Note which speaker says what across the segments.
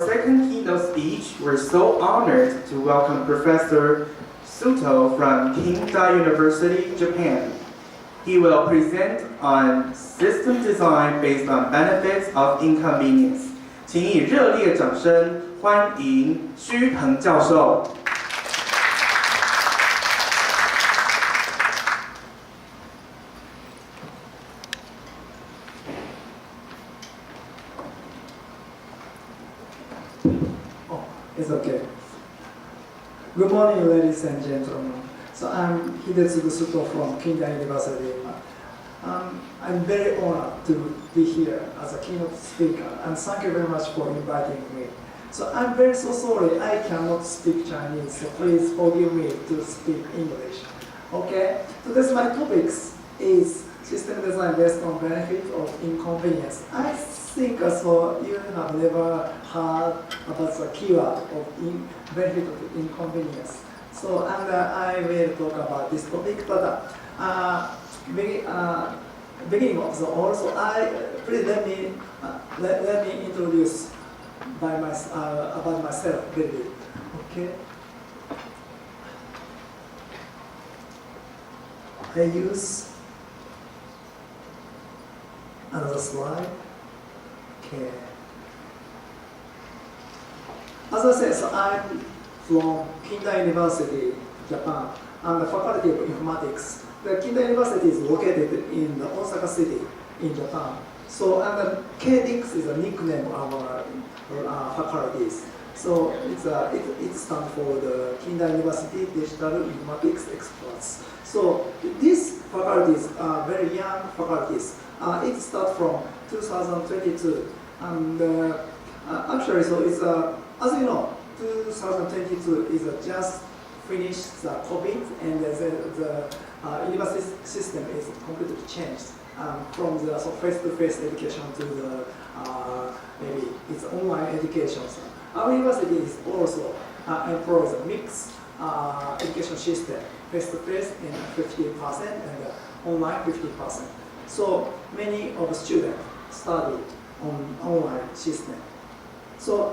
Speaker 1: second keynote speech, we're so honored to welcome Professor Suto from Kingdai University, Japan. He will present on system design based on benefits of inconvenience. 请以热烈掌声欢迎须藤教授。
Speaker 2: It's okay. Good morning, ladies and gentlemen. So I'm Hidetsugu Suto from Kingdai University. I'm very honored to be here as a keynote speaker, and thank you very much for inviting me. So I'm very sorry I cannot speak Chinese, so please forgive me to speak English. Okay? So this my topics is system design based on benefit of inconvenience. I think so you have never heard about the keyword of benefit of inconvenience. So and I will talk about this topic, but beginning of the also please let me introduce about myself a little bit. Okay. I use another slide. Okay. As I said, so I'm from Kingdai University, Japan, and the Faculty of Informatics. The Kingdai University is located in the Osaka City in Japan. So, and the KDIX is a nickname of our faculties. So it stands for the Kingdai University Digital Informatics Experts. So these faculties are very young faculties. It starts from 2022, and actually, so it's as you know, 2022 is just finished the COVID, and the university system is completely changed from the face-to-face education to the maybe it's online education. So our university is also employs a mixed education system, face-to-face in 50% and online 50%. So many of the students study on online system. So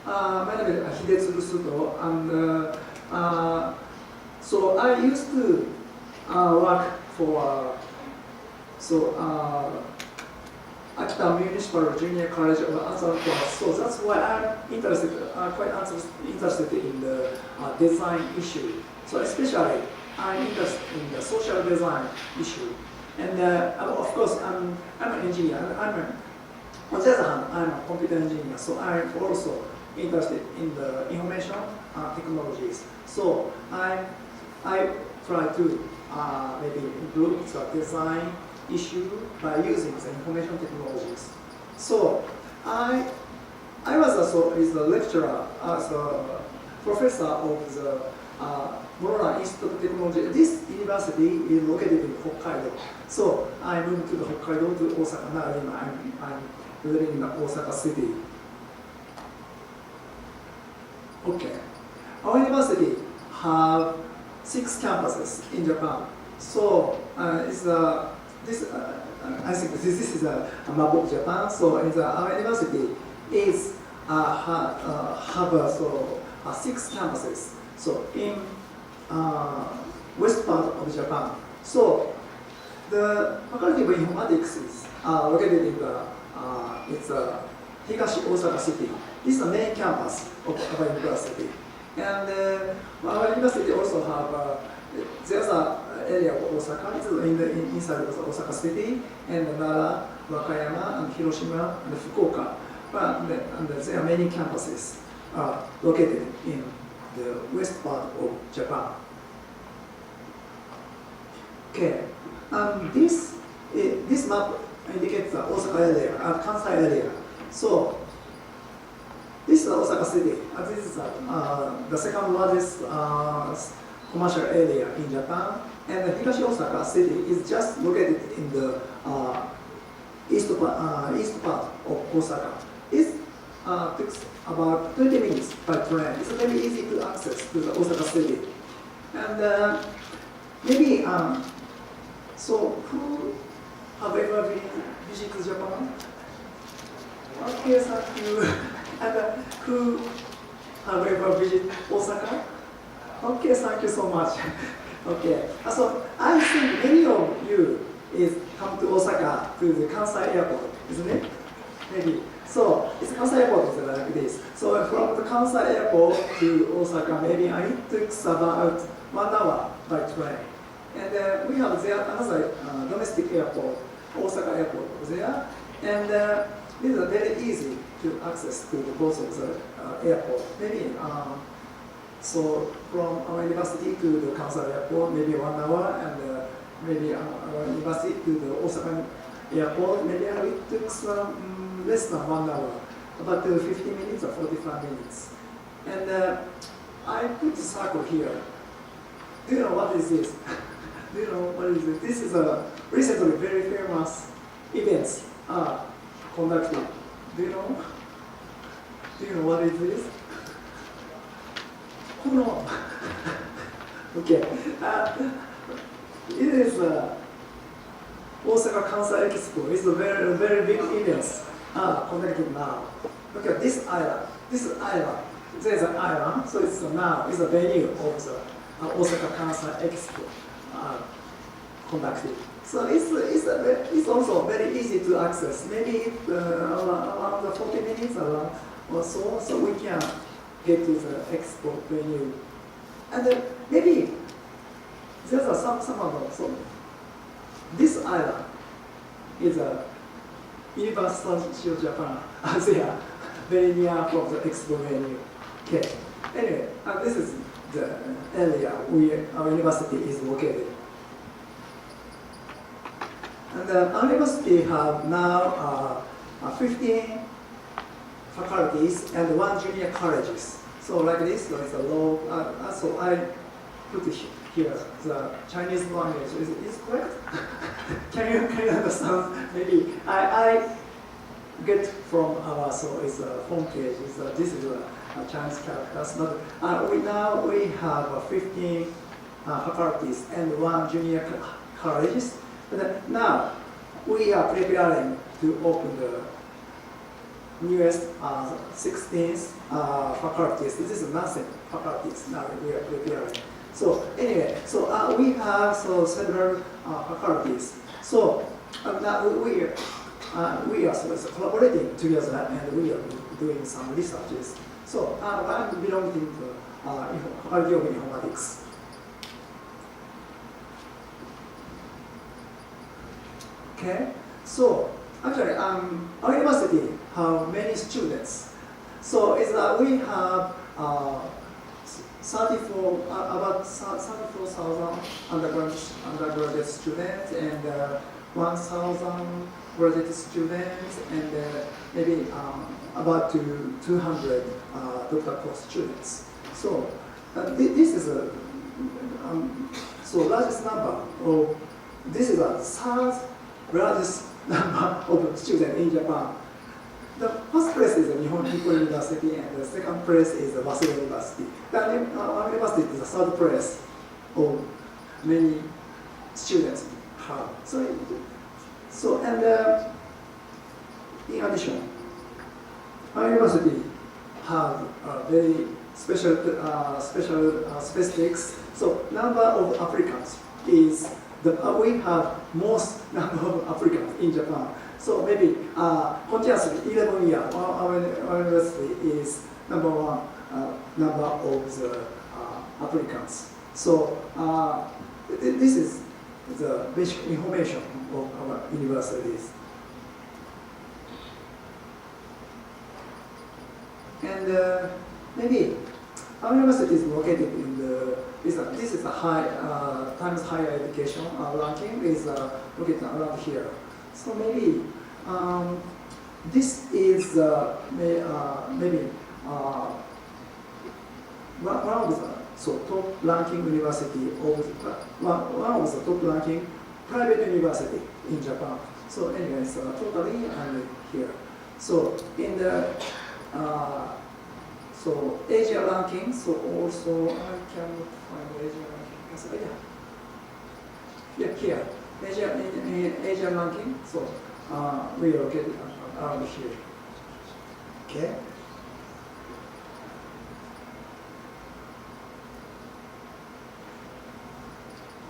Speaker 2: my name is Hidetsugu Suto, and so I used to work for Akita Municipal Junior College of Arts and Crafts. So that's why I'm quite interested in the design issue. So especially I'm interested in the social design issue. And of course, I'm an engineer. On the other hand, I'm a computer engineer, so I'm also interested in the information technologies. So I try to maybe improve the design issue by using the information technologies. So I was a lecturer as a professor of the Murara Institute of Technology. This university is located in Hokkaido. So I moved to the Hokkaido to Osaka. Now I'm living in Osaka City. Okay. Our university have 6 campuses in Japan. So I think this is a map of Japan. So our university is have 6 campuses. So in west part of Japan. So the Faculty of Informatics is located in the Higashi Osaka City. This is the main campus of our university. And our university also have there's an area of Osaka. It's inside of Osaka City, and Nara, Wakayama, and Hiroshima, and Fukuoka. And there are many campuses located in the west part of Japan. Okay, this map indicates the Osaka area, Kansai area. So this is Osaka City. This is the second largest commercial area in Japan, and the Higashi Osaka City is just located in the east part of Osaka. It takes about 20 minutes by train. It's very easy to access to the Osaka City. And maybe so who have ever been visited Japan? Okay, thank you. And who have ever visited Osaka? Okay, thank you so much. Okay, so I think many of you is come to Osaka to the Kansai airport, isn't it? Maybe. So it's Kansai airport is like this. So from the Kansai airport to Osaka, maybe it took about 1 hour by train. And we have there another domestic airport, Osaka airport over there. And this is very easy to access to the both of the airport. Maybe so from our university to the Kansai airport, maybe 1 hour, and maybe our university to the Osaka airport, maybe it took less than 1 hour, about 50 minutes or 45 minutes. And I put a circle here. Do you know what is this? Do you know what is it? This is a recently very famous events conducted. Do you know? Do you know what it is? Who knows? Okay. It is Osaka Kansai Expo. It's a very, very big event conducted now. Look at this island. This island. There's an island, so it's now it's a venue of the Osaka Kansai Expo conducted. So it's also very easy to access. Maybe around 40 minutes around or so we can get to the expo venue. And maybe there's some of so this island is a University of Japan. They are very near from the expo venue. Okay. Anyway, this is the area where our university is located. And our university have now 15 faculties and 1 junior colleges. So like this, so it's a low. So I put here the Chinese language. Is it correct? can you understand? Maybe I get from our so it's a homepage. This is a Chinese characters. But we have 15 faculties and 1 junior colleges. But now we are preparing to open the newest 16th faculties. This is nothing faculties now we are preparing. So anyway, so we have several faculties. So now we are collaborating together and we are doing some researches. So I'm belonging to Faculty of Informatics. Okay, so actually, our university have many students. So we have about 34,000 undergraduate students and 1,000 graduate students and maybe about 200 doctoral course students. So this is a largest number of. This is a third largest number of students in Japan. The first place is the Nihon Kiko University, and the second place is the Waseda University. Our university is the third place of many students have. So and in addition, our university have very specifics. So number of applicants is we have most number of applicants in Japan. So maybe continuously 11 years, our university is number 1 number of the applicants. So this is the basic information of our universities. And maybe our university is located in this is a high Times Higher Education ranking is located around here. So maybe this is maybe one of the top ranking university of one of the top ranking private university in Japan. So anyway, totally I'm here. So in the Asia ranking, so also I cannot find Asia ranking. So here, Asia ranking. So we are located around here. Okay.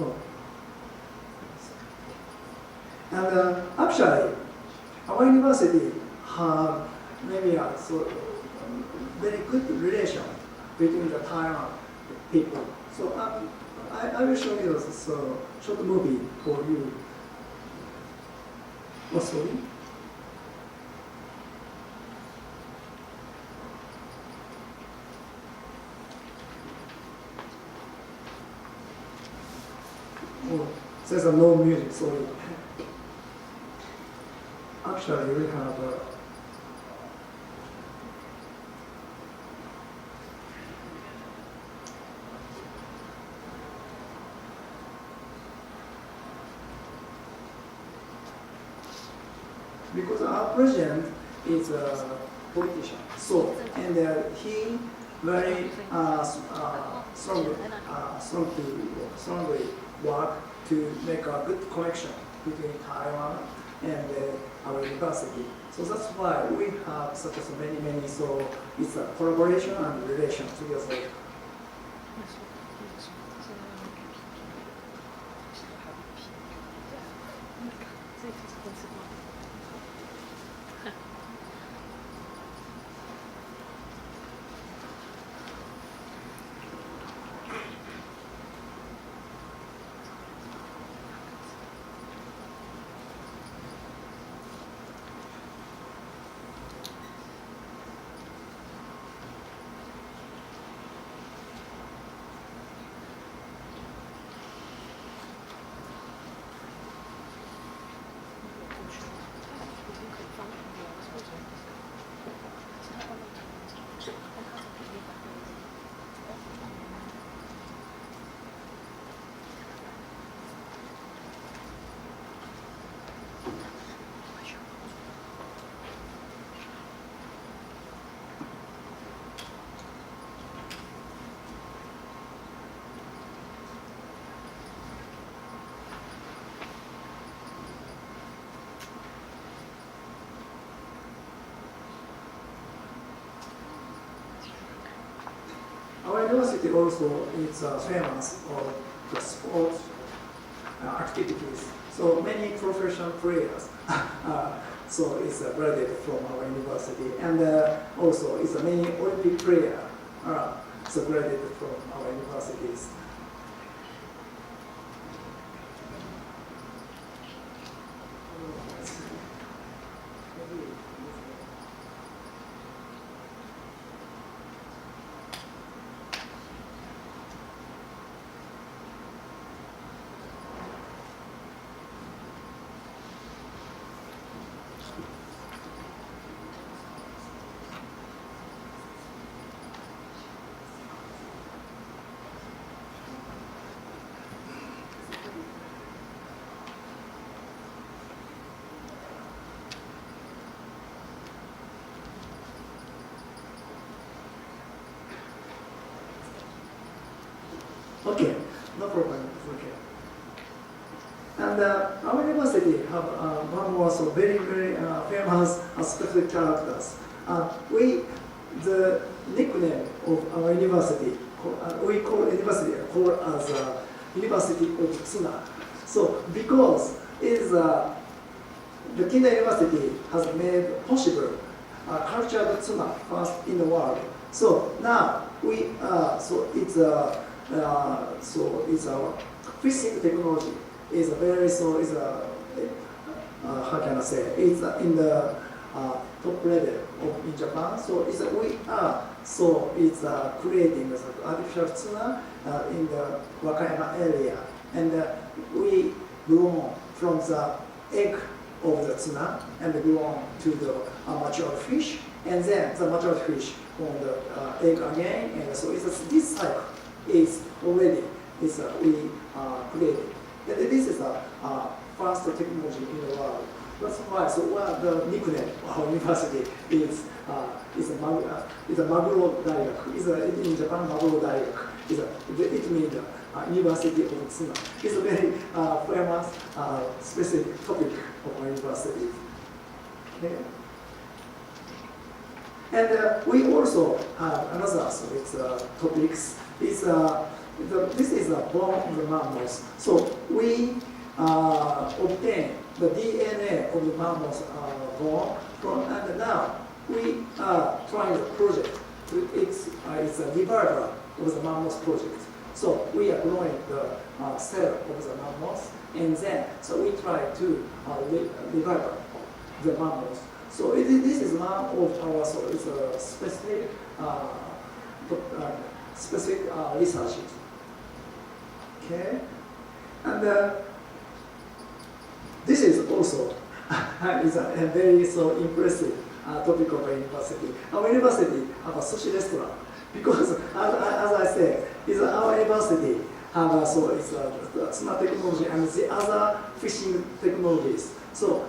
Speaker 2: Oh. And actually, our university have maybe a very good relation between the Taiwan people. So I will show you this short movie for you. Oh, sorry. Oh, there's no music, sorry. Actually, we have because our president is a politician, so and he very strongly work to make a good connection between Taiwan and our university. So that's why we have such as many. So it's a collaboration and relation together. Our university also is famous for the sports activities. So many professional players so it's graduated from our university, and also it's many Olympic players so graduated from our universities. Okay, no problem. It's okay. And our university have one more so very famous specific characters. The nickname of our university we call university as University of Tsuna. So because the Kindai University has made possible cultured Tsuna first in the world. So now it's our fishing technology is a very how can I say it's in the top level in Japan. So we are creating artificial tuna in the Wakayama area, and we grow from the egg of the tuna and grow to the mature fish, and then the mature fish on the egg again, and so this cycle is already we created. And this is the first technology in the world. That's why. So the nickname of our university is a Maguro Daigaku. In Japan, Maguro Daigaku. It means University of Tsuna. It's a very famous specific topic of our university. Okay. And we also have another topics. This is a bone of the mammals. So we obtain the DNA of the mammals bone and now we are trying the project. It's a revival of the mammals project. So we are growing the cell of the mammals, and then so we try to revive the mammals. So this is one of our it's a specific researches. Okay, and this is also is a very impressive topic of our university. Our university have a sushi restaurant because, as I said, our university have it's smart technology and the other fishing technologies. So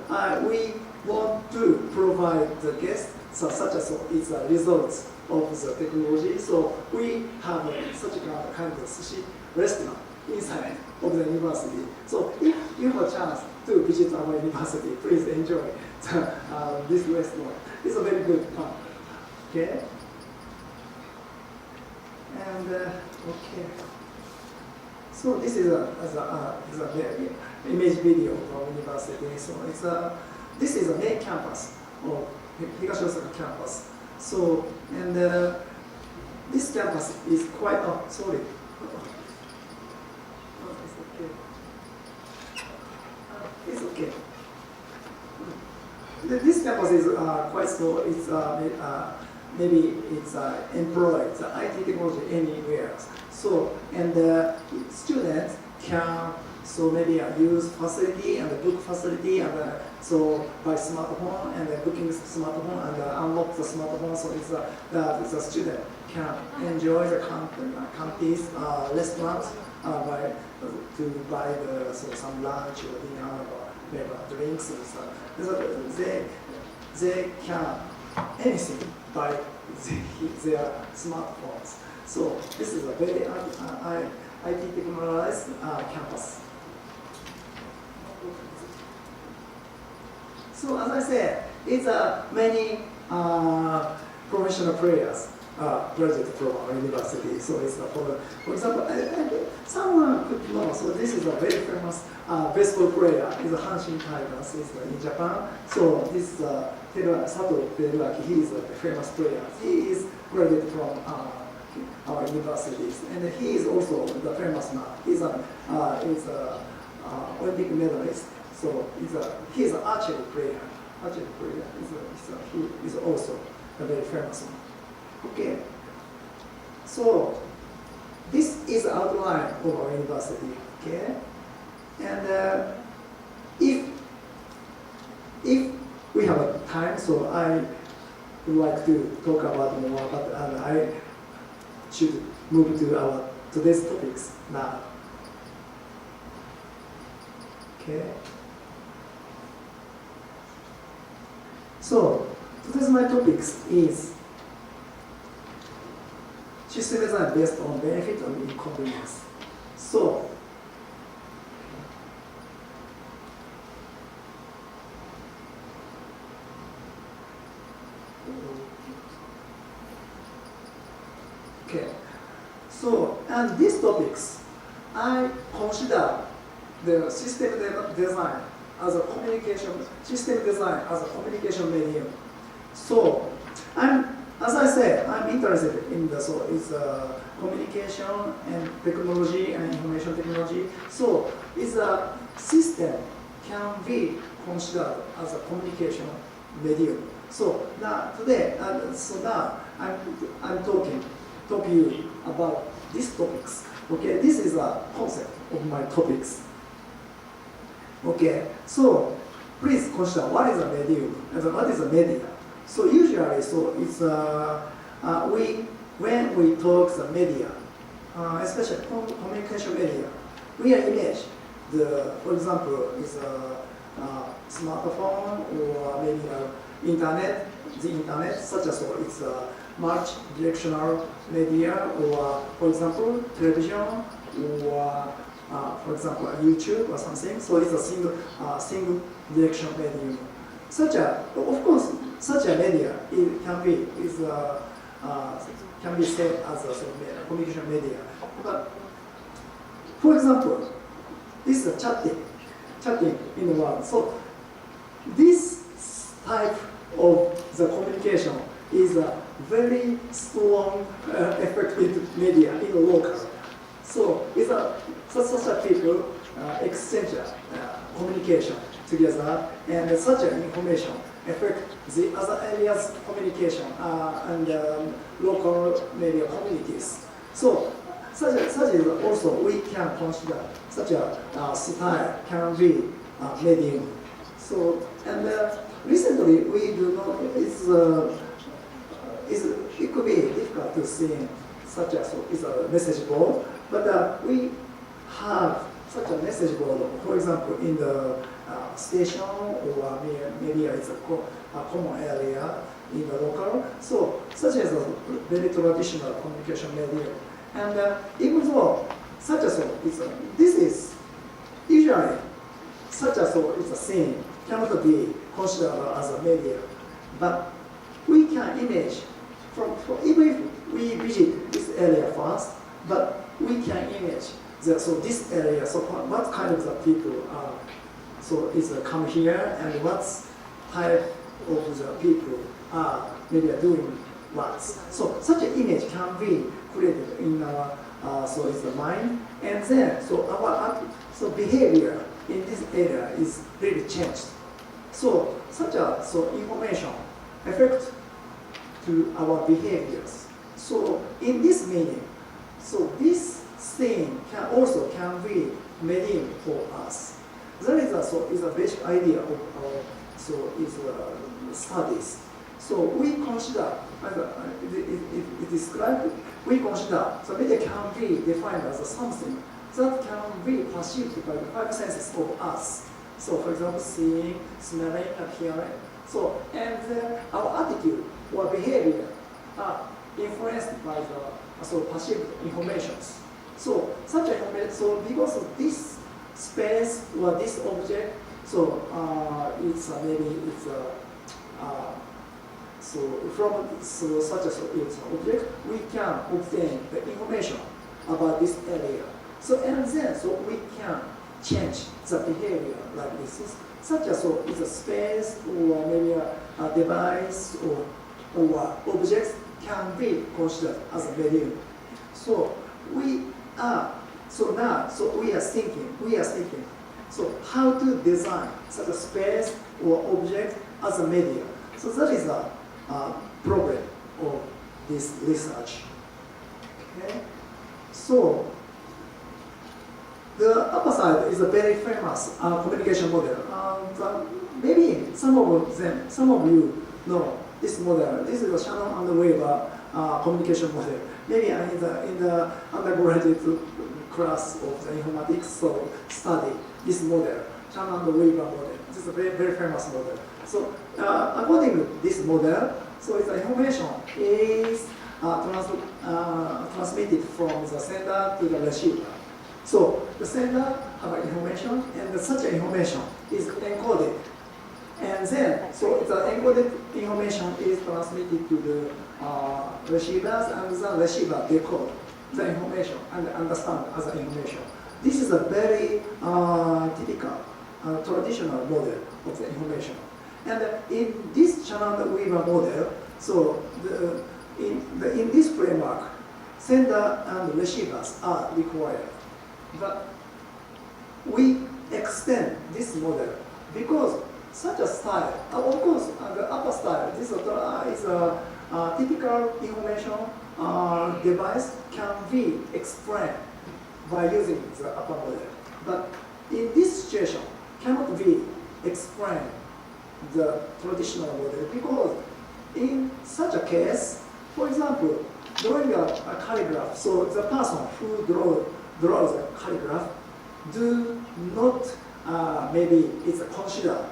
Speaker 2: we want to provide the guests such as it's results of the technology. So we have such a kind of sushi restaurant inside of the university. So if you have a chance to visit our university, please enjoy this restaurant. It's a very good fun. Okay. And okay. So this is a image video of our university. So this is a main campus of Hidetsugu Suto campus. So and this campus is quite sorry. It's okay. This campus is quite small. It's maybe it's employed the IT technology anywhere. So and students can maybe use facility and book facility and so by smartphone and booking smartphone and unlock the smartphone. So the student can enjoy the campus restaurants to buy some lunch or dinner or maybe drinks and stuff. They can anything by their smartphones. So this is a very IT technologized campus. So as I said, it's many professional players graduate from our university. So it's for example, someone could know. So this is a very famous baseball player. Is a Hanshin Tigers. Is in Japan. So this is Sato Teruaki. He is a famous player. He is graduated from our universities, and he is also the famous man. He's a Olympic medalist. So he is an archery player. He is also a very famous one. Okay. So this is the outline of our university. Okay. And if we have a time, so I would like to talk about more, but I should move to our today's topics now. Okay. So today's my topics is system design based on benefit of inconvenience. So okay. So and these topics, I consider the system design as a communication medium. So as I said, I'm interested in communication and technology and information technology. So it's a system can be considered as a communication medium. So now today, now I'm talking to you about these topics. Okay, this is a concept of my topics. Okay, so please consider what is a medium and what is a media. So usually, so it's when we talk the media, especially communication media, we image for example, is a smartphone or maybe the internet, such as it's a multi-directional media, or for example, television, or for example, YouTube or something. So it's a single direction medium. Of course, such a media can be said as a sort of communication media. But for example, this is chatting in the world. So this type of the communication is a very strong effective media in the local. So it's such a people exchange communication together, and such an information affect the other areas communication and local media communities. So such is also we can consider such a style can be medium. So and recently we do not it could be difficult to see such as is a message board, but we have such a message board, for example, in the station or maybe it's a common area in the local. So such as a very traditional communication medium. And even though such as this is usually such as it's a scene cannot be considered as a media, but we can image from even if we visit this area first, but we can image this area. So what kind of the people are is come here, and what type of the people are maybe doing what. So such an image can be created in our it's the mind, and then our behavior in this area is really changed. So such a information affect to our behaviors. So in this meaning, this thing can be medium for us. That is a basic idea of studies. So we consider it described. We consider media can be defined as something that can be perceived by the five senses of us. So for example, seeing, smelling, and hearing. So and our attitude or behavior are influenced by the perceived informations. So such information. Because of this space or this object, from such as its object, we can obtain the information about this area. And then we can change the behavior like this. Such as it's a space or maybe a device or objects can be considered as a medium. We are thinking. So how to design such a space or object as a medium. So that is a problem of this research. Okay. So the upper side is a very famous communication model. Maybe some of you know this model. This is a Shannon and Weaver communication model. Maybe in the undergraduate class of the informatics, study this model, Shannon and Weaver model. This is a very, very famous model. So according to this model, the information is transmitted from the sender to the receiver. So the sender have information, and such information is encoded. And then, the encoded information is transmitted to the receivers, and the receiver decode the information and understand as information. This is a very typical, traditional model of the information. And in this Shannon-Weaver model, in this framework, sender and receivers are required. But we extend this model because such a style, of course, the upper style, this is a typical information device can be explained by using the upper model. But in this situation, cannot be explained the traditional model because in such a case, for example, drawing a calligraph, the person who draws a calligraph do not maybe it's considered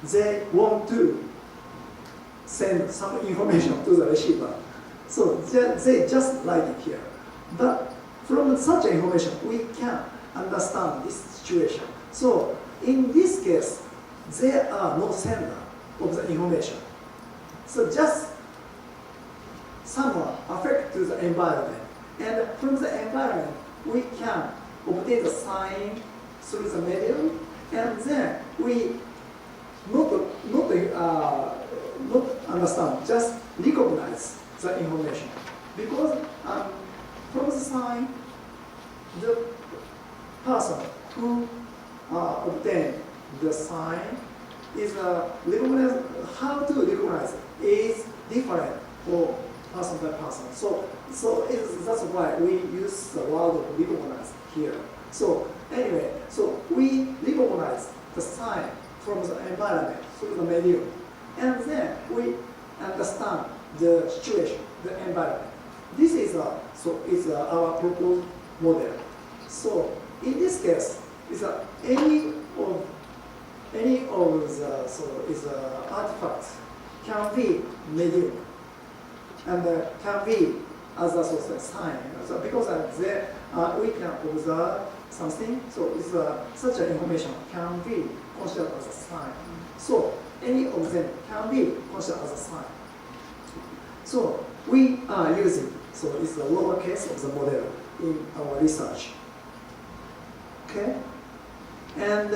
Speaker 2: they want to send some information to the receiver. So they just write it here. But from such information, we can understand this situation. So in this case, there are no sender of the information. So just someone affect to the environment, and from the environment we can obtain the sign through the medium, and then we not understand, just recognize the information, because from the sign, the person who obtain the sign is recognize, how to recognize is different for person by person. So that's why we use the word of recognize here. So anyway, so we recognize the sign from the environment through the medium, and then we understand the situation, the environment. This is our proposed model. So in this case, is any of the artifacts can be medium and can be as a sort of sign. So because we can observe something, so such an information can be considered as a sign. So any of them can be considered as a sign. So we are using, so it's the lower case of the model in our research. Okay? And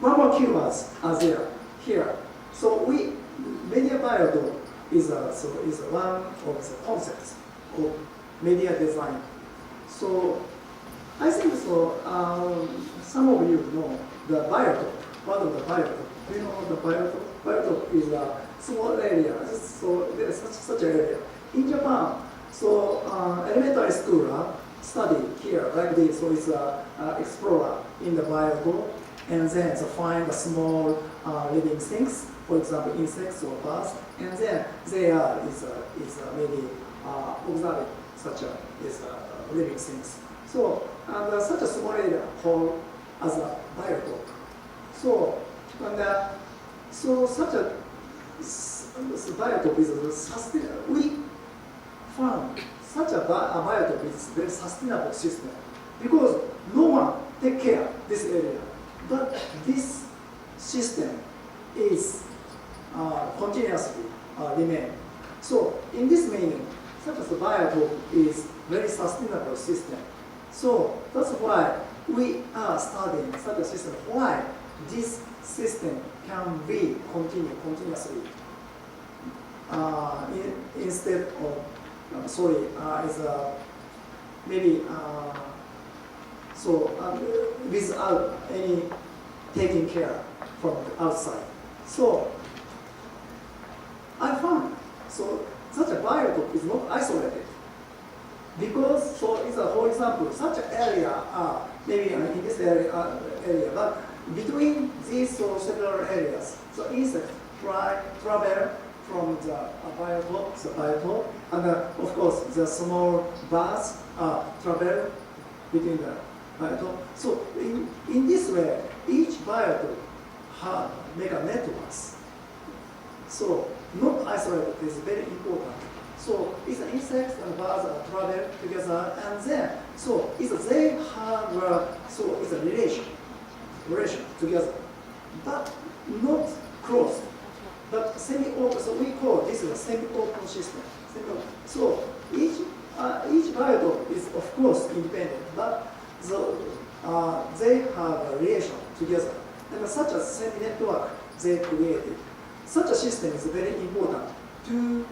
Speaker 2: one more keywords are there here. So media biotope is one of the concepts of media design. So I think so. Some of you know the biotope. What is the biotope? Do you know the biotope? Biotope is a small area. So there is such an area in Japan. So elementary school study here like this. So it's explorer in the biotope, and then find the small living things. For example, insects or birds, and then there is maybe observing such living things. So such a small area called as a biotope. So such a biotope is sustainable. We found such a biotope is very sustainable system because no one take care of this area, but this system is continuously remain. So in this meaning, such as the biotope is very sustainable system. So that's why we are studying such a system. Why this system can be continuously instead of maybe without any taking care from the outside. So I found such a biotope is not isolated because for example such an area maybe in this area, but between these several areas, so insects travel from the biotope, and of course the small birds travel between the biotope. So in this way, each biotope make a networks. So not isolated is very important. So it's insects and birds travel together, and then they have it's a relation together, but not closed, but semi-open. So we call this a semi-open system. So each biotope is of course independent, but they have a relation together, and such a semi-network they created. Such a system is very important to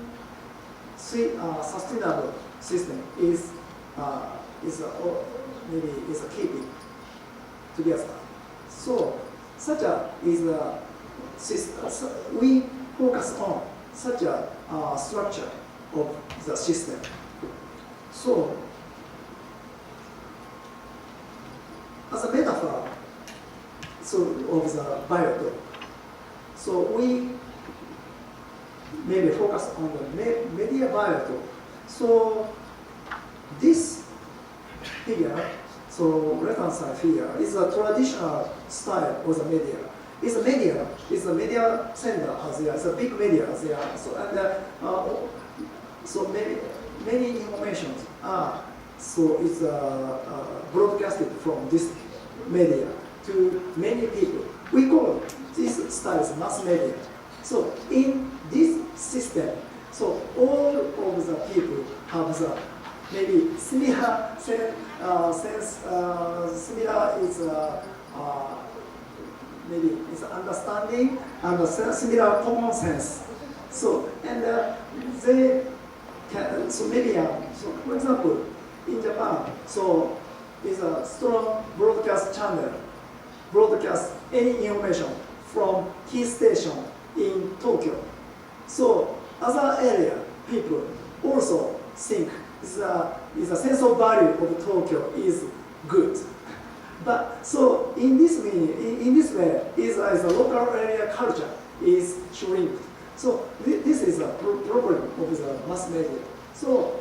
Speaker 2: see sustainable system is keeping together. So such a is a system. We focus on such a structure of the system. So as a metaphor, of the biotope. So we maybe focus on the media biotope. So this figure, left-hand side figure, is a traditional style of the media. It's a media center there. It's a big media there. So many information are it's broadcasted from this media to many people. We call this style mass media. So in this system. So all of the people have the maybe similar similar is maybe it's understanding and similar common sense. So and they can so maybe so for example in Japan so is a strong broadcast channel broadcast any information from key station in Tokyo. So other area people also think is a sense of value of Tokyo is good. But so in this way is a local area culture is shrinked. So this is a problem of the mass media. So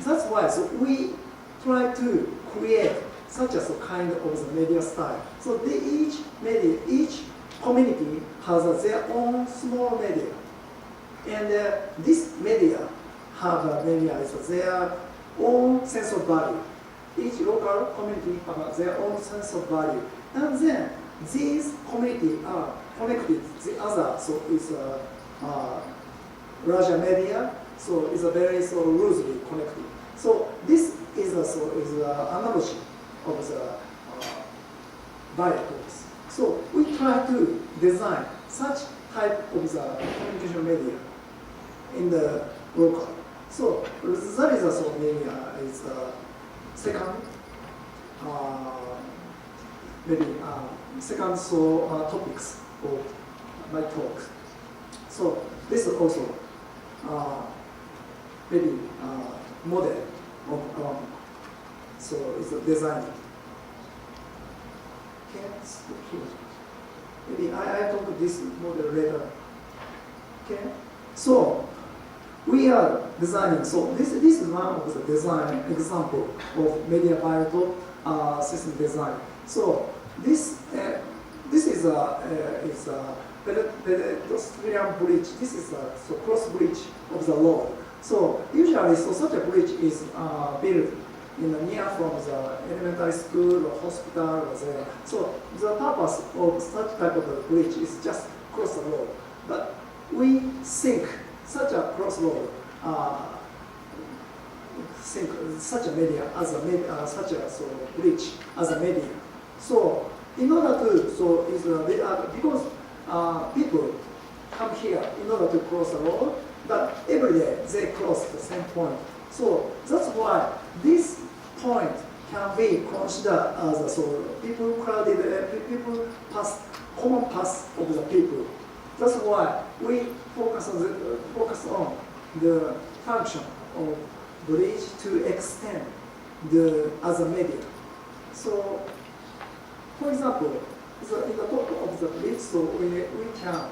Speaker 2: that's why so we try to create such a kind of the media style. So each community has their own small media, and this media have maybe their own sense of value. Each local community have their own sense of value, and then these communities are connected to the other. So it's a larger media. So it's a very so loosely connected. So this is an analogy of the variables. So we try to design such type of the communication media in the local. So that is also maybe is second maybe second topics of my talk. So this is also maybe model of so it's a design. Okay, stop here. Maybe I talk this model later. Okay, so we are designing. So this is one of the design example of media biotope system design. So this is a pedestrian bridge. This is a cross bridge of the road. So usually, so such a bridge is built in the near from the elementary school or hospital or there. So the purpose of such type of a bridge is just cross the road. But we think such a cross road, think such a media as a media, such a bridge as a media. So in order to because people come here in order to cross the road, but every day they cross the same point. So that's why this point can be considered as a people crowded, people pass, common path of the people. That's why we focus on the function of bridge to extend the other media. So, for example, in the top of the bridge, so we can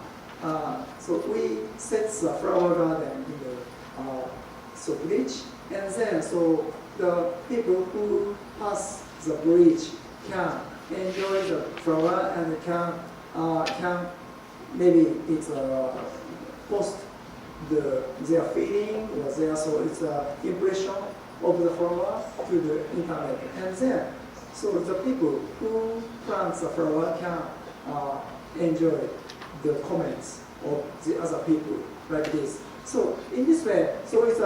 Speaker 2: we set the flower garden in the bridge, and then so the people who pass the bridge can enjoy the flower and can maybe it's post their feeling or their it's impression of the flower to the internet, and then so the people who plant the flower can enjoy the comments of the other people like this. So in this way, so it's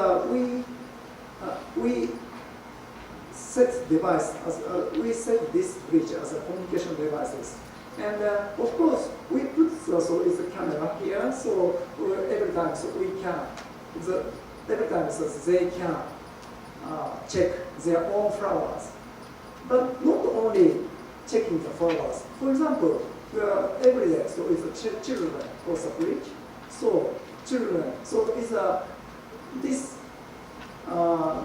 Speaker 2: we set device as we set this bridge as a communication devices, and of course we put so it's a camera here. So every time so we can every time so they can check their own flowers, but not only checking the flowers. For example, every day so it's children cross the bridge. So children so it's this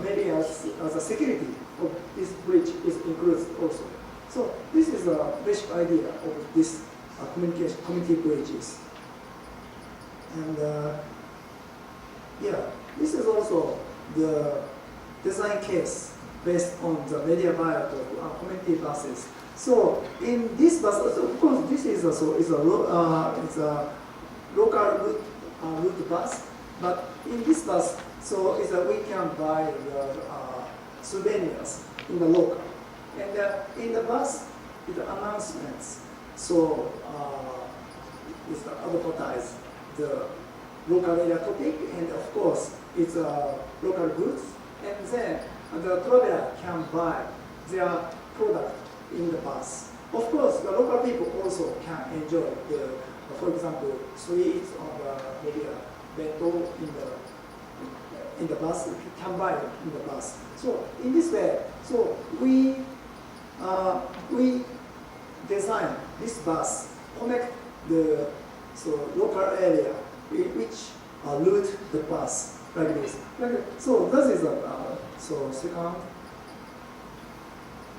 Speaker 2: maybe as a security of this bridge is included also. So this is a basic idea of this community bridges. And this is also the design case based on the media buyout of community buses. So in this bus, of course, this is it's a local route bus, but in this bus, so we can buy the souvenirs in the local, and in the bus, with the announcements, so it's advertise the local area topic, and of course, it's local goods. And then the traveler can buy their product in the bus. Of course, the local people also can enjoy the, for example, sweets or maybe a bento in the bus. You can buy it in the bus. So in this way, so we design this bus connect the local area which route the bus like this. So that is a second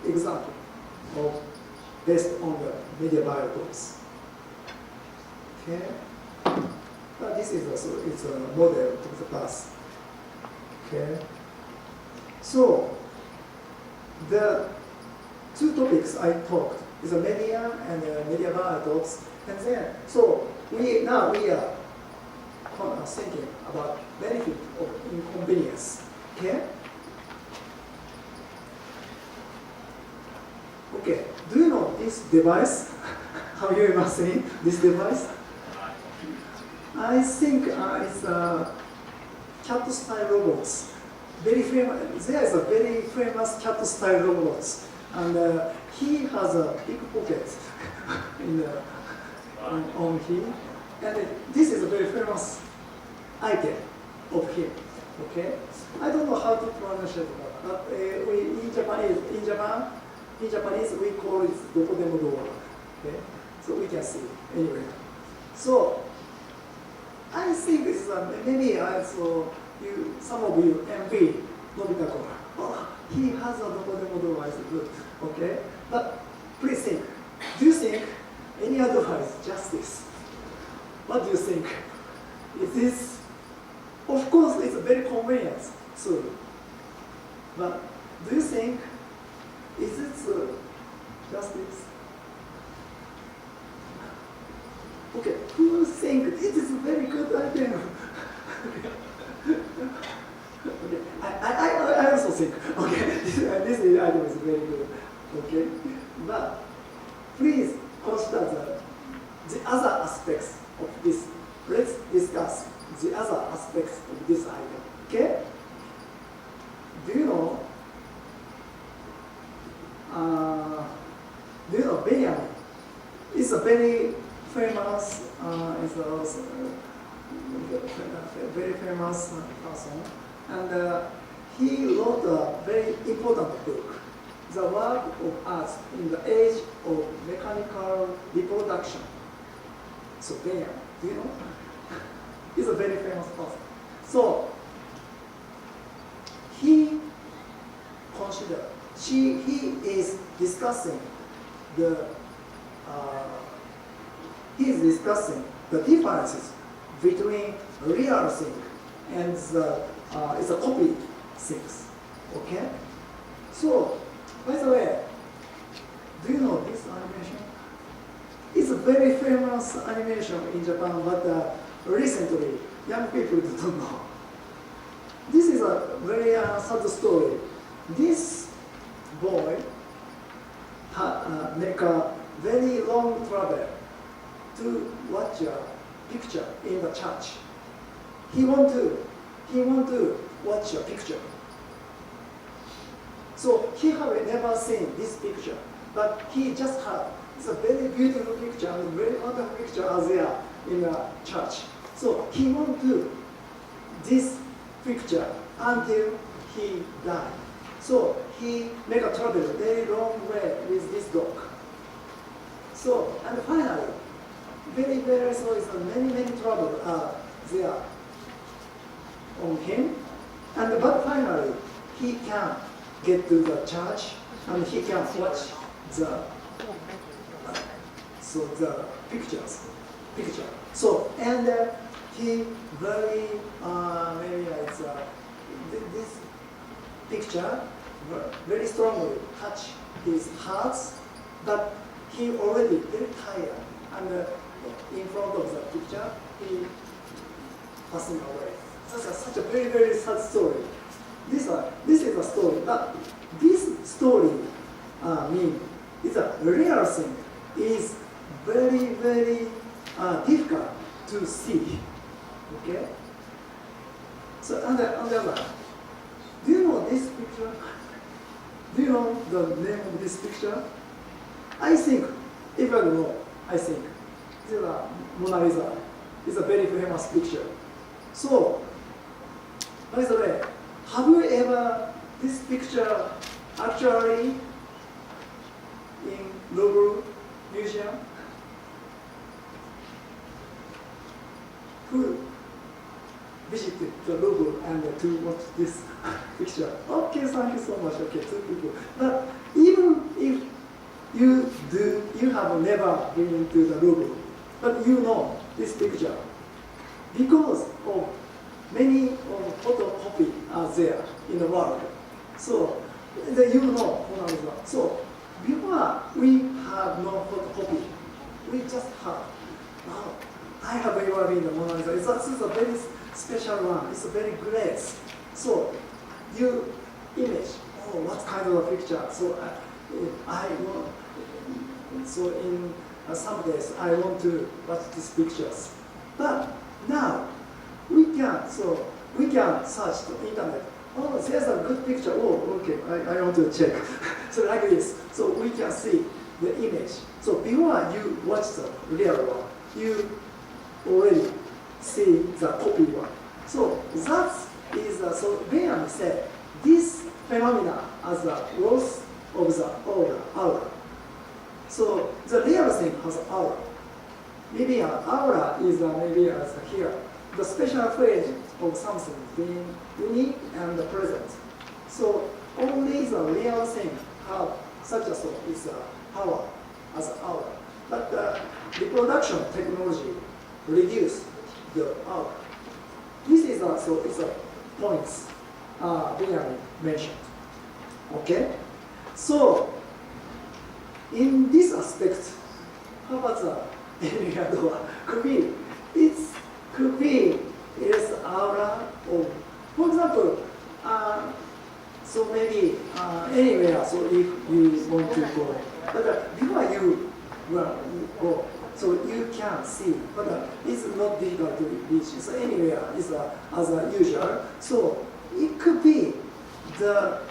Speaker 2: example of based on the media variables. Okay, this is it's a model of the bus. Okay, so the two topics I talked is a media and media variables, and then so we are thinking about benefit of inconvenience. Okay. Okay. Do you know this device? Have you ever seen this device? I think it's cat-style robots. Very famous. There is a very famous cat-style robots, and he has a big pocket on him, and this is a very famous item of him. Okay, I don't know how to pronounce it, but in Japanese we call it dokodemo door. Okay, so we can see anyway. So I think this is maybe some of you envy Nobita. Oh, he has a dokodemo door. Is good. Okay, but please think. Do you think any advice justice? What do you think? Is this? Of course, it's a very convenient tool. But do you think is it justice? Okay, who think it is a very good idea? Okay, I also think. Okay, this item is very good. Okay, but please consider the other aspects of this. Let's discuss the other aspects of this item. Okay? Do you know Benjamin is a very famous very famous person, and he wrote a very important book, The Work of Art in the Age of Mechanical Reproduction. So Benjamin, do you know? He's a very famous person. So he is discussing the differences between real thing and it's a copy things. Okay? So, by the way, do you know this animation? It's a very famous animation in Japan, but recently young people don't know. This is a very sad story. This boy make a very long travel to watch a picture in the church. He want to watch a picture. So he have never seen this picture, but he just heard it's a very beautiful picture and very wonderful picture as there in the church. So he want to this picture until he died. So he make a travel very long way with this dog. So and finally, very so is many trouble are there on him, and but finally he can get to the church and he can watch the the picture. So and he very maybe it's this picture very strongly touch his heart, but he already very tired, and in front of the picture he passing away. That's such a very sad story. This is a story, but this story mean it's a real thing is very difficult to see. Okay? So on the other hand, do you know this picture? Do you know the name of this picture? I think, if I don't know, I think this is a Mona Lisa. It's a very famous picture. So, by the way, have you ever this picture actually in Louvre Museum? Who visited the Louvre and to watch this picture? Okay, thank you so much. Okay, 2 people. But even if you have never been to the Louvre, but you know this picture because of many photocopy are there in the world. So you know Mona Lisa. So before we have no photocopy, we just have. Wow, I have ever been the Mona Lisa. It's a very special one. It's a very great. So you image. Oh, what kind of a picture? So I want. So in some days I want to watch these pictures. But now we can search the internet. Oh, there's a good picture. Oh, okay, I want to check. So like this. So we can see the image. So before you watch the real one, you already see the copy one. So that is so Benjamin said this phenomena as a loss of the aura. So the real thing has aura. Maybe an aura is maybe as here. The special phrase of something being unique and present. So only the real thing have such a sort is power as aura. But the reproduction technology reduce the aura. This is also is a points Benjamin mentioned. Okay? So in this aspect, how about the area door? Could be it is aura of, for example, so maybe anywhere. So if you want to go, but before you go, so you can see, but it's not difficult to reach. So anywhere is as usual. So it could be the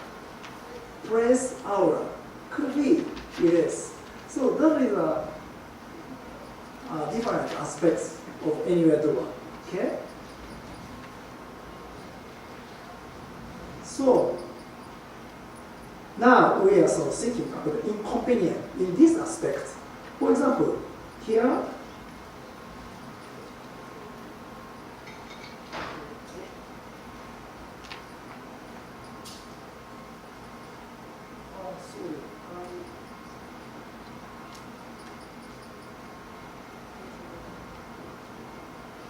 Speaker 2: press aura, could be yes. So that is different aspects of anywhere door. Okay. So now we are so thinking about the inconvenience in this aspect. For example, here.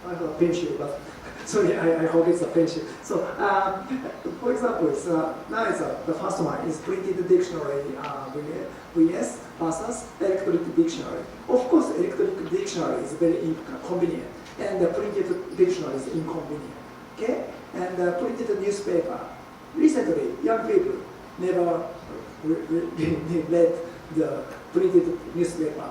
Speaker 2: I have a pencil, but sorry, I hope it's a pencil. So, for example, now the first one is printed dictionary vs versus electronic dictionary. Of course, electronic dictionary is very inconvenient, and the printed dictionary is inconvenient. Okay, and printed newspaper. Recently, young people never read the printed newspaper,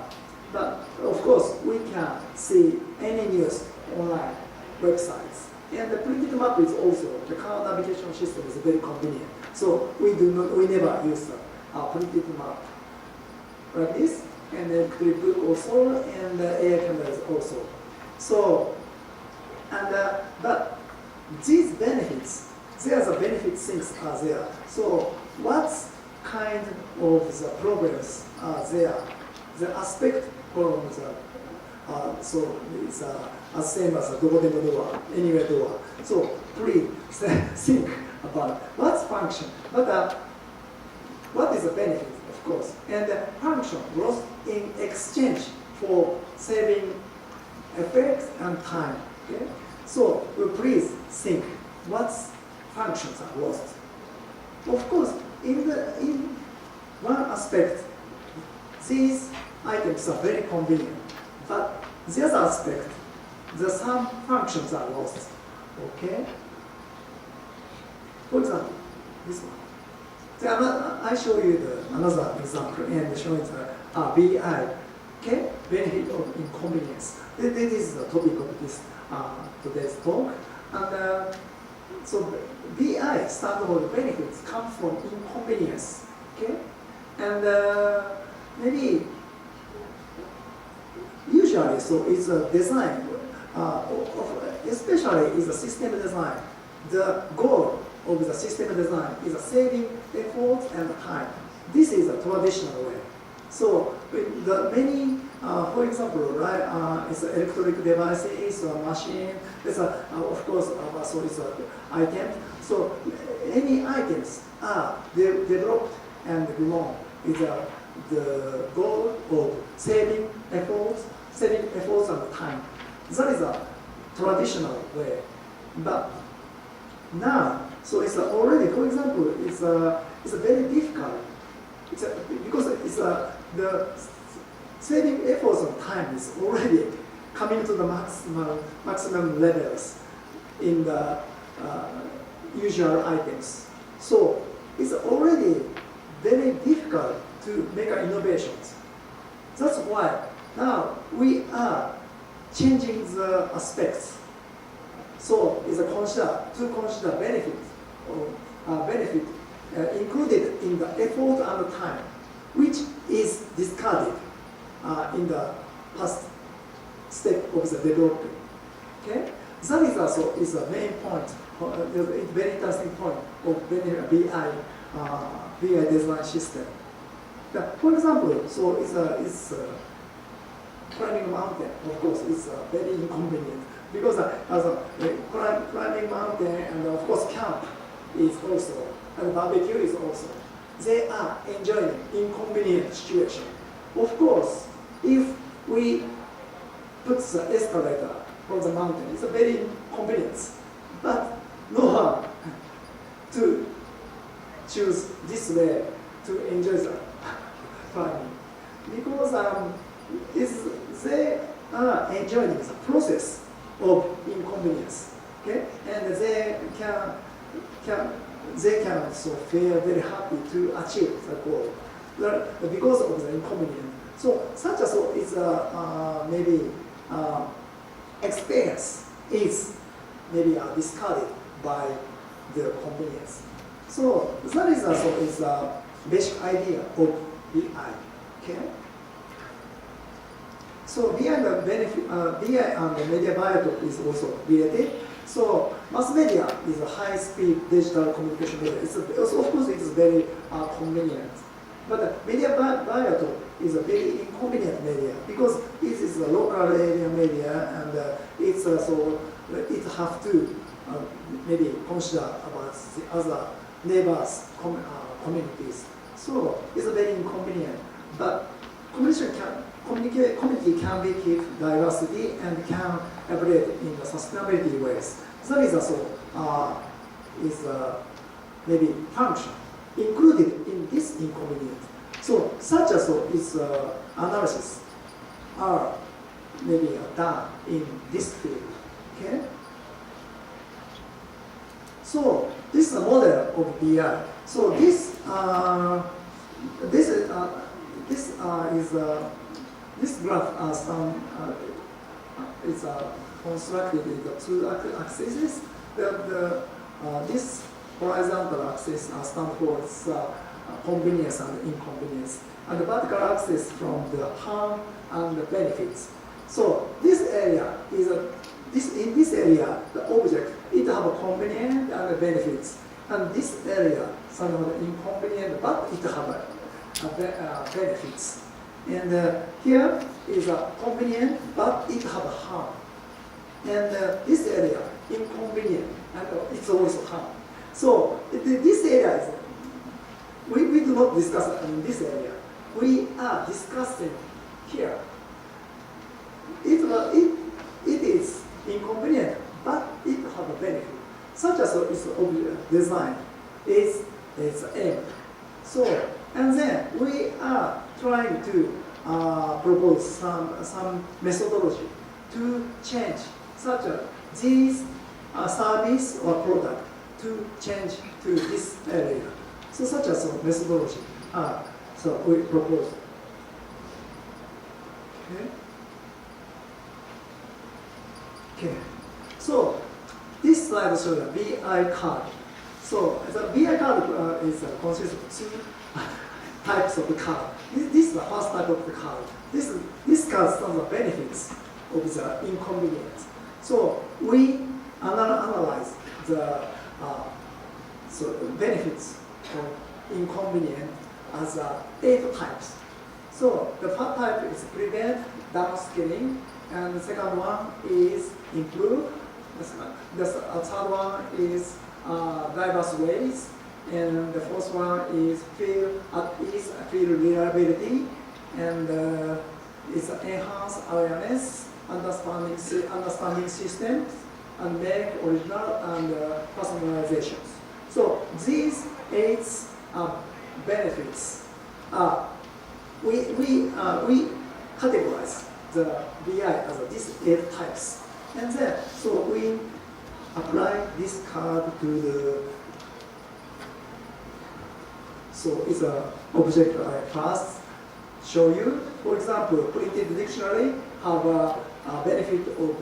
Speaker 2: but of course, we can see any news online websites. And the printed map is also, the car navigation system is very convenient. So we never use the printed map like this, and the electric book also, and the air cameras also. So, and but these benefits, there's a benefit things are there. So what kind of the problems are there? The aspect from the so it's same as a door, anywhere door. So please think about what's function, but what is the benefit, of course, and the function lost in exchange for saving effects and time. Okay, so please think what functions are lost. Of course, in one aspect, these items are very convenient. But the other aspect, some functions are lost. Okay? For example, this one. So I show you another example and showing the BI, okay? Benefit of inconvenience. This is the topic of this today's talk. And so BI stands for the benefits come from inconvenience. Okay, and maybe usually so it's a design, especially is a system design. The goal of the system design is saving effort and time. This is a traditional way. So the many, for example, right, it's electronic devices or machine. It's of course, so it's an item. So any items are developed and grown is the goal of saving efforts and time. That is a traditional way. But now, so it's already, for example, it's very difficult. Because the saving efforts and time is already coming to the maximum levels in the usual items. So it's already very difficult to make innovations. That's why now we are changing the aspects. So it's to consider benefit included in the effort and time, which is discarded in the past step of the development. Okay, that is also is a main point, very interesting point of BI design system. For example, so it's climbing a mountain. Of course, it's very inconvenient because climbing mountain and of course camp is also. And barbecue is also. They are enjoying inconvenient situation. Of course, if we put the escalator from the mountain, it's a very inconvenience. But no one to choose this way to enjoy the climbing. Because they are enjoying the process of inconvenience. Okay? And they can also feel very happy to achieve the goal because of the inconvenience. So such as is maybe experience is maybe discarded by the convenience. So that is also is a basic idea of BI. Okay. So BI and the benefit, BI and the media biotope is also related. So mass media is a high-speed digital communication media. Of course, it's very convenient. But media biotope is a very inconvenient media because it is a local area media and it's so it have to maybe consider about the other neighbors communities. So it's very inconvenient. But community can be keep diversity and can operate in the sustainability ways. That is also maybe function included in this inconvenience. So such as is analysis are maybe done in this field. Okay. So this is a model of BI. So this graph is constructed with the two axes. This horizontal axis stands for convenience and inconvenience, and the vertical axis from the harm and the benefits. So this area is in this area the object it have a convenient and the benefits, and this area somewhat inconvenient but it have benefits. And here is a convenient, but it have a harm. And this area, inconvenient, and it's also harm. So this area is, we do not discuss in this area. We are discussing here. It is inconvenient, but it have a benefit. Such as its object design is aim. So, and then we are trying to propose some methodology to change such as this service or product to change to this area. So such as a methodology. So we propose. Okay. Okay. So this slide shows a BI card. So the BI card consists of two types of the card. This is the first type of the card. This card stands for benefits of the inconvenience. So we analyze the benefits of inconvenience as 8 types. So the first type is prevent downscaling, and the second one is improve. The third one is diverse ways, and the fourth one is feel at ease, feel reliability, and it's enhance awareness, understanding systems, and make original and personalizations. So these 8 benefits we categorize the BI as these 8 types, and then so we apply this card to the. So it's an object I first show you. For example, printed dictionary have a benefit of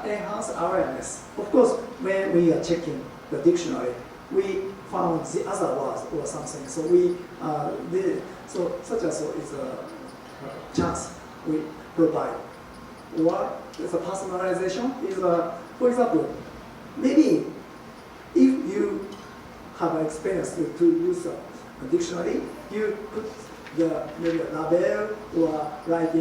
Speaker 2: enhanced awareness. Of course, when we are checking the dictionary, we found the other words or something. So we such as is a chance we provide. Or it's a personalization is for example, maybe if you have experience to use a dictionary, you put maybe a label or write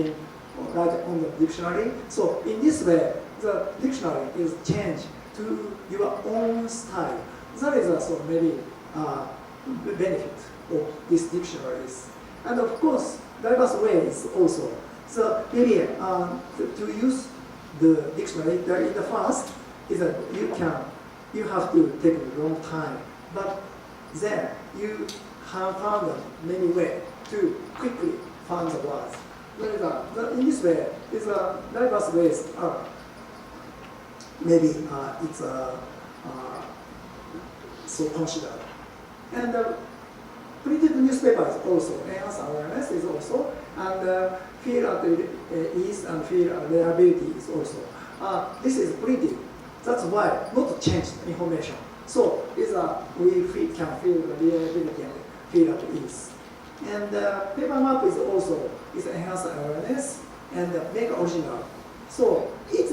Speaker 2: on the dictionary. So in this way, the dictionary is changed to your own style. That is also maybe benefit of these dictionaries. And of course, diverse ways also. So maybe to use the dictionary, in the first is that you have to take a long time, but then you have found many ways to quickly find the words. In this way, it's diverse ways. Maybe it's so considered. And printed newspaper is also enhanced awareness is also, and feel at ease and feel reliability is also. This is printed. That's why not change information. So we can feel the reliability and feel at ease. And paper map is also enhanced awareness and make original. So it's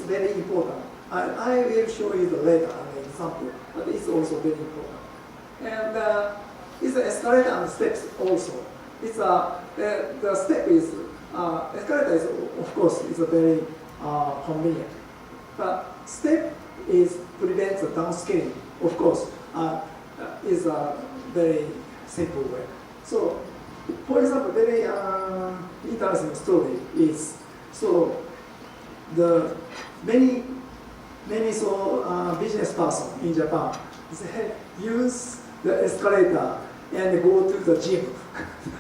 Speaker 2: very important. I will show you the later an example, but it's also very important. And it's the escalator and steps also. It's the step is escalator is of course is very convenient, but step is prevents the downscaling. Of course, is a very simple way. So, for example, very interesting story is the many business person in Japan, they use the escalator and go to the gym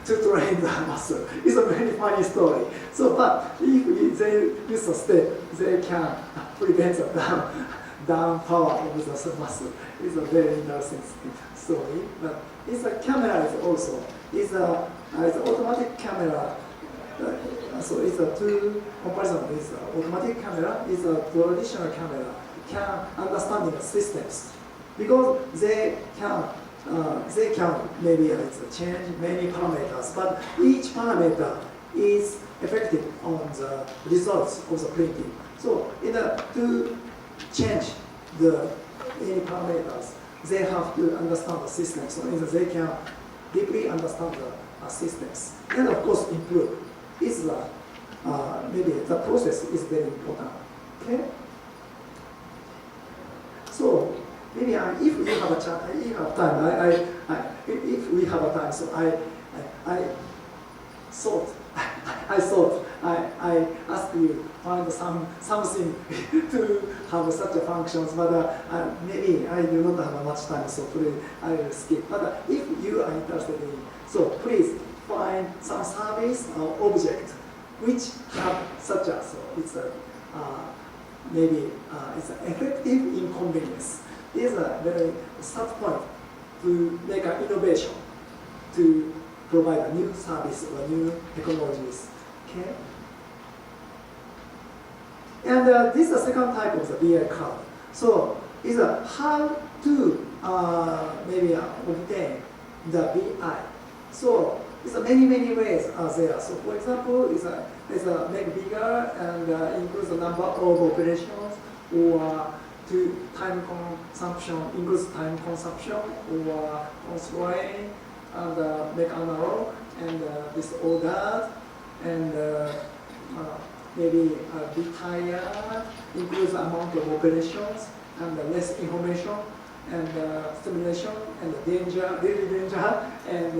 Speaker 2: to train the muscle. It's a very funny story. So, but if they use a step, they can prevent the down power of the muscle. It's a very interesting story. But it's a camera is also it's automatic camera. So it's a two comparison. It's automatic camera. It's a traditional camera. Can understanding the systems because they can maybe change many parameters, but each parameter is effective on the results of the printing. So to change any parameters, they have to understand the system. So they can deeply understand the systems and of course improve. Maybe the process is very important. Okay. So maybe if we have a time, if we have a time, so I thought I asked you find something to have such a functions, but maybe I do not have much time, so please I will skip. But if you are interested in, so please find some service or object which have such a maybe it's an effective inconvenience. Is a very start point to make an innovation to provide a new service or new technologies. Okay. And this is the second type of the BI card. So is how to maybe obtain the BI. So it's many ways are there. So for example, it's make bigger and increase the number of operations, or to time consumption, increase time consumption, or constrain and make analog and disordered, and maybe be tired, increase the amount of operations and less information and stimulation and danger, really danger, and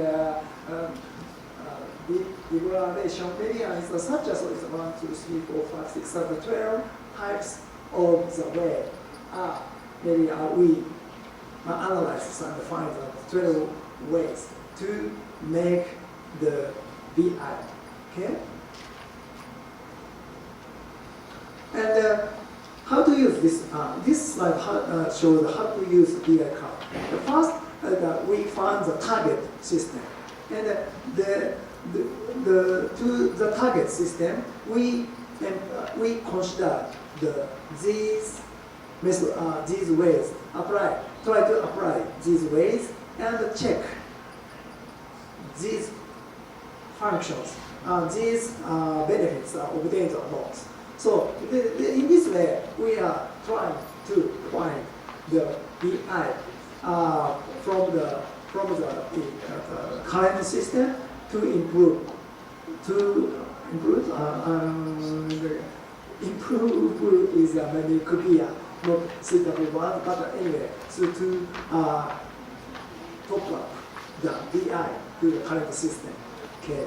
Speaker 2: degradation. Maybe it's such as it's 1, 2, 3, 4, 5, 6, 7, 12 types of the way. Maybe we analyze and find 12 ways to make the BI. Okay? And how to use this? This slide shows how to use BI card. The first, we find the target system, and to the target system, we consider these ways. Try to apply these ways and check these functions. These benefits are obtained or not. So in this way, we are trying to find the BI from the current system to improve is maybe could be not suitable one, but anyway, so to top up the BI to the current system. Okay.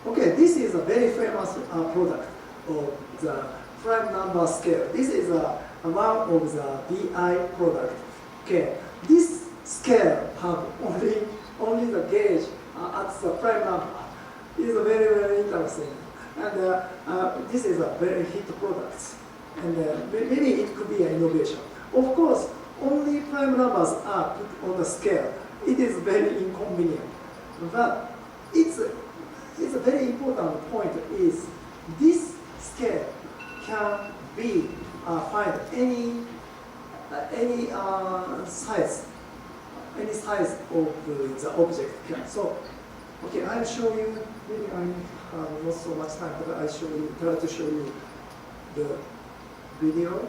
Speaker 2: Okay, this is a very famous product of the prime number scale. This is one of the BI product. Okay, this scale have only the gauge at the prime number. It is very interesting, and this is a very hit product, and maybe it could be an innovation. Of course, only prime numbers are put on the scale. It is very inconvenient, but it's a very important point is this scale can be find any size of the object. So, okay, I'll show you. Maybe I have not so much time, but I try to show you the video.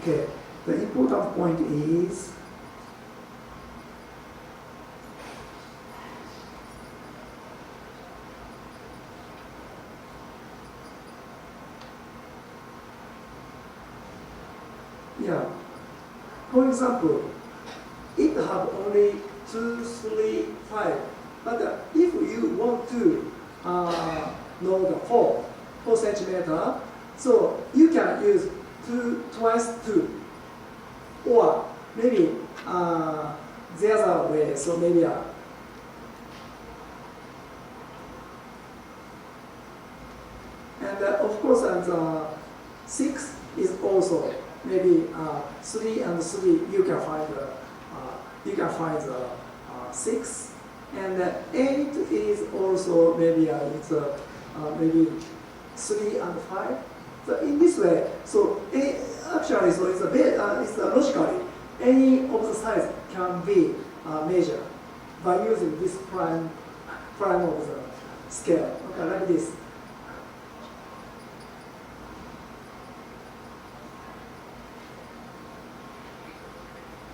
Speaker 2: Okay, the important point is for example, it have only 2, 3, 5, but if you want to know the 4 centimeter, so you can use twice 2, or maybe the other way. So maybe and of course, and 6 is also maybe 3 and 3. You can find 6, and 8 is also maybe it's maybe 3 and 5. So in this way, so actually, so it's logically any of the size can be measured by using this prime of the scale. Okay, like this.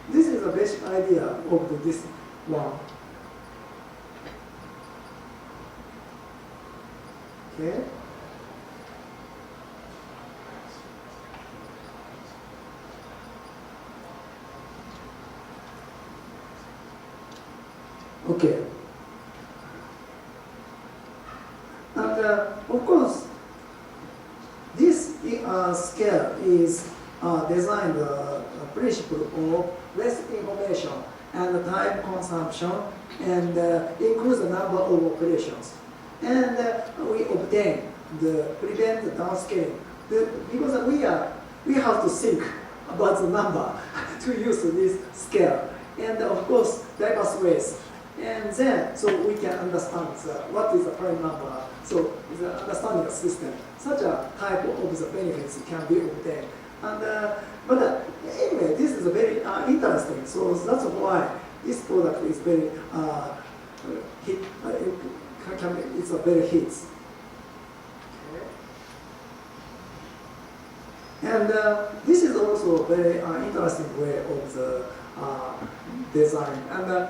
Speaker 2: This is a basic idea of this one. Okay. Okay. And of course, this scale is designed principle of less information and time consumption, and increase the number of operations. and we obtain the prevent the downscaling. Because we have to think about the number to use this scale, and of course diverse ways. And then, so we can understand what is the prime number. So, the understanding of system, such a type of the benefits can be obtained. And but anyway, this is very interesting. So that's why this product is very hit. It's a very hit. Okay. And this is also a very interesting way of the design. And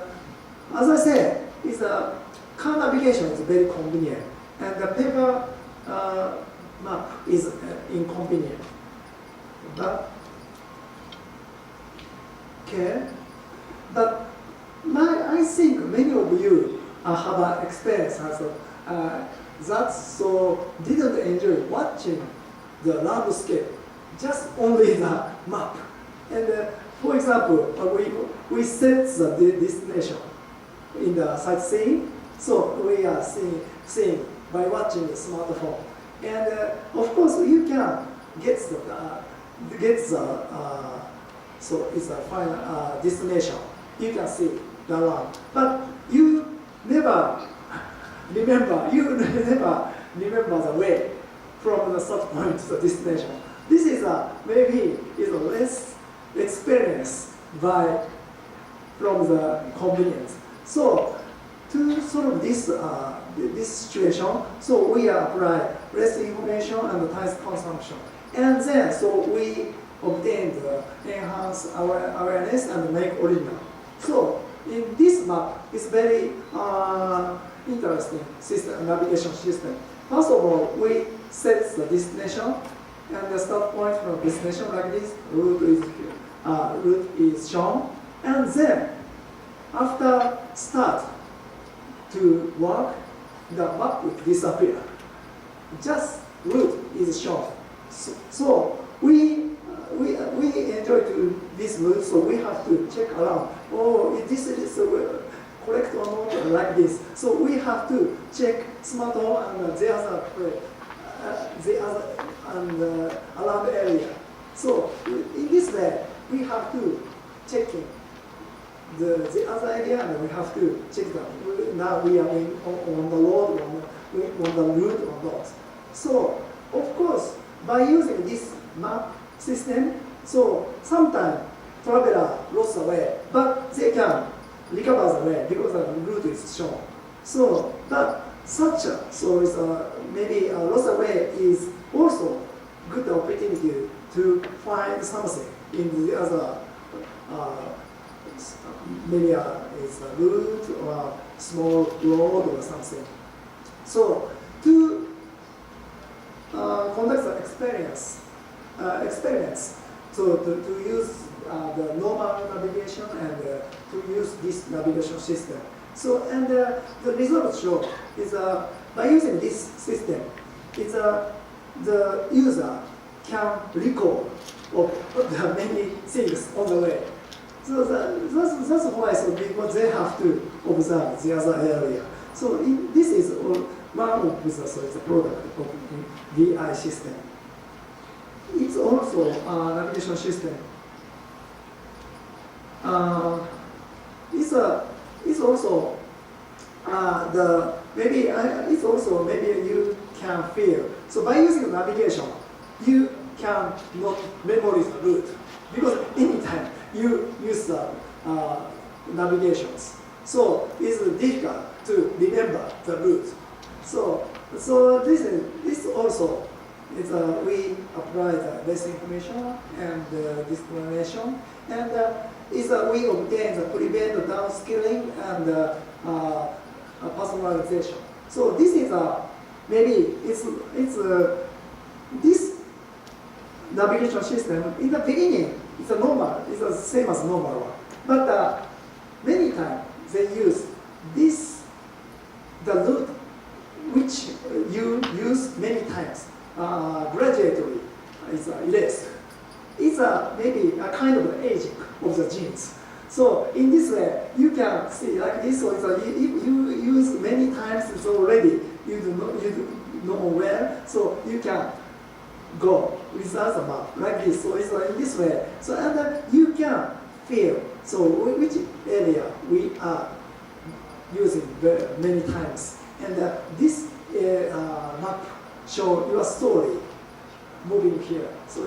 Speaker 2: as I said, it's car navigation is very convenient, and the paper map is inconvenient. But okay, but I think many of you have an experience also, that so didn't enjoy watching the landscape, just only the map. And for example, we set the destination in the sightseeing, so we are seeing by watching the smartphone. And of course, you can get the so it's a final destination. You can see the land, but you never remember the way from the start point to the destination. This is maybe is a less experience from the convenience. So to solve this situation, so we apply less information and time consumption, and then so we obtain the enhance our awareness and make original. So in this map, it's very interesting system, navigation system. First of all, we set the destination and the start point from destination like this. Route is shown, and then after start to work, the map will disappear. Just route is shown. So we enjoy to this route, so we have to check around. Oh, this is correct or not, like this. So we have to check smartphone and the other and around area. So in this way, we have to check the other area, and we have to check that now we are on the road, on the route or not. So of course, by using this map system, so sometimes traveler lost the way, but they can recover the way because the route is shown. So, but so is maybe lost the way is also good opportunity to find something in the other. Maybe it's a route or a small road or something. So to conduct the experiments, so to use the normal navigation and to use this navigation system. So and the results show is by using this system, it's the user can recall of the many things on the way. So that's why, so because they have to observe the other area. So this is one of the so it's a product of the VI system. It's also a navigation system. It's also it's also maybe you can feel. So by using navigation, you can not memorize the route because anytime you use the navigations, so it's difficult to remember the route. So this also is we apply the best information and discrimination, and we obtain the prevent downscaling and personalization. So this is maybe it's this navigation system in the beginning it's a normal, it's the same as normal one, but many times they use this the route which you use many times gradually is erased. It's maybe a kind of aging of the genes. So in this way, you can see like this. So if you use many times, it's already you do know where. So you can go without the map like this. So it's in this way. So and you can feel. So which area we are using many times, and this map show your story moving here. So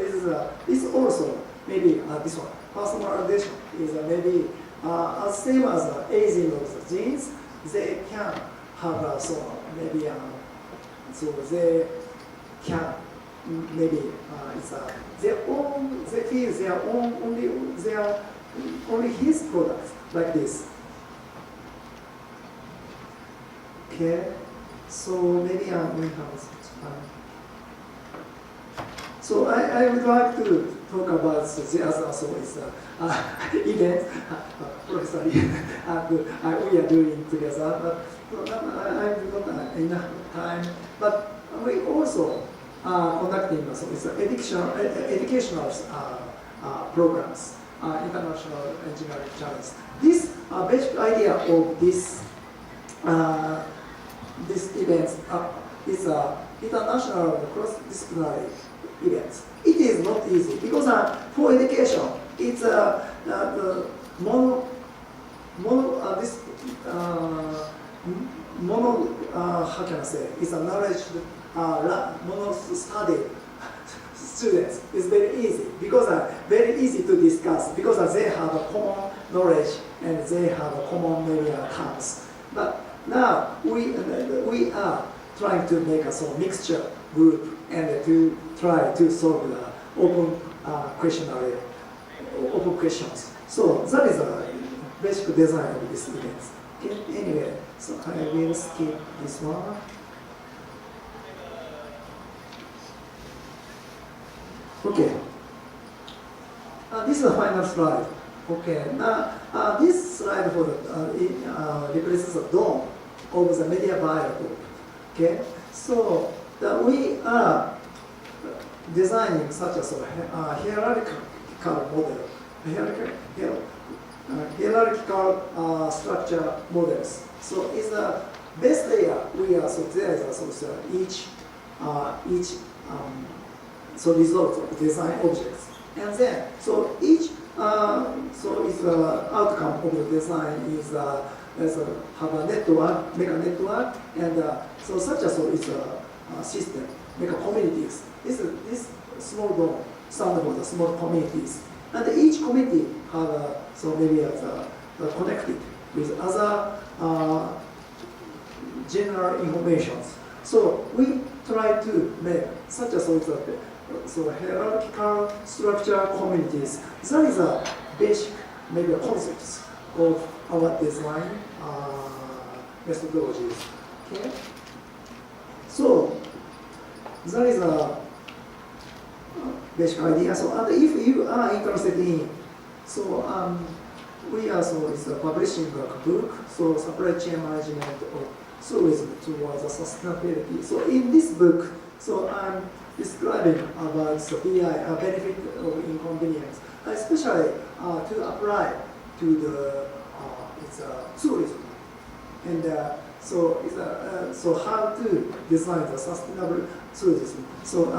Speaker 2: it's also maybe this one. Personalization is maybe as same as aging of the genes. They can have so maybe so they can maybe it's their own. They feel their own only his products like this. Okay, so maybe we have some time. So I would like to talk about the other so is event, Professor and we are doing together. But I do not have enough time. But we also conducting so it's educational programs, international engineering challenge. This basic idea of this event is international cross-disciplinary events. It is not easy because for education, it's the how can I say? It's a knowledge mono study students. It's very easy because very easy to discuss because they have a common knowledge and they have a common maybe terms. But now we are trying to make a sort of mixture group and to try to solve the open open questions. So that is a basic design of this event. Anyway, so I will skip this one. Okay. This is the final slide. Okay. Now this slide for the represents the dome of the media buyer group. Okay. So we are designing such as a hierarchical model, hierarchical structure models. So it's the base layer. We are so there is each so result of design objects, and then so each so is the outcome of the design is have a network, make a network, and so such as so is a system, make a communities. This small dome stand for the small communities, and each community have so maybe connected with other general informations. So we try to make such as so hierarchical structure communities. That is a basic maybe concepts of our design methodologies. Okay. So that is a basic idea. So and if you are interested in, so we also is publishing a book, so supply chain management of tourism towards sustainability. So in this book, so I'm describing about the BI, benefit of inconvenience, especially to apply to the tourism, and so how to design the sustainable tourism. So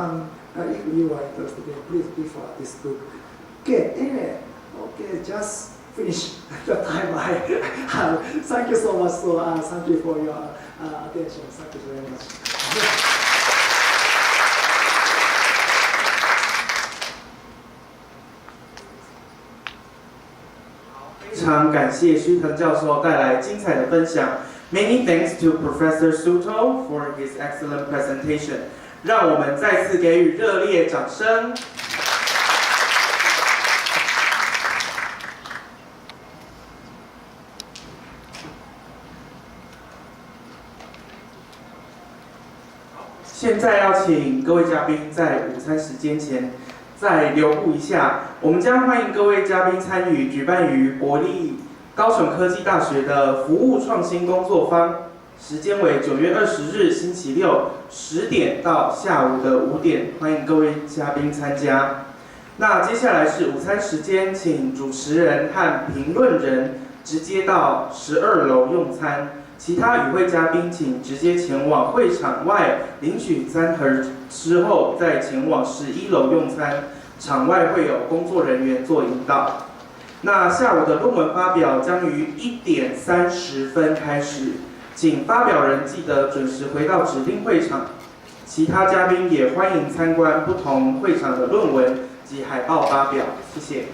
Speaker 2: if you are interested, please refer this book. Okay, anyway, okay, just finish the time I have. Thank you so much. So thank you for your attention. Thank you very much.
Speaker 1: 非常感谢须藤教授带来精彩的分享。Many thanks to Professor Suto for his excellent presentation. 让我们再次给予热烈掌声。现在要请各位嘉宾在午餐时间前再留步一下，我们将欢迎各位嘉宾参与举办于国立高雄科技大学的服务创新工作坊，时间为9月20日星期六10点到下午的5点，欢迎各位嘉宾参加。那接下来是午餐时间，请主持人和评论人直接到12楼用餐，其他与会嘉宾请直接前往会场外领取餐盒之后，再前往11楼用餐，场外会有工作人员做引导。那下午的论文发表将于1点30分开始，请发表人记得准时回到指定会场。其他嘉宾也欢迎参观不同会场的论文及海报发表，谢谢。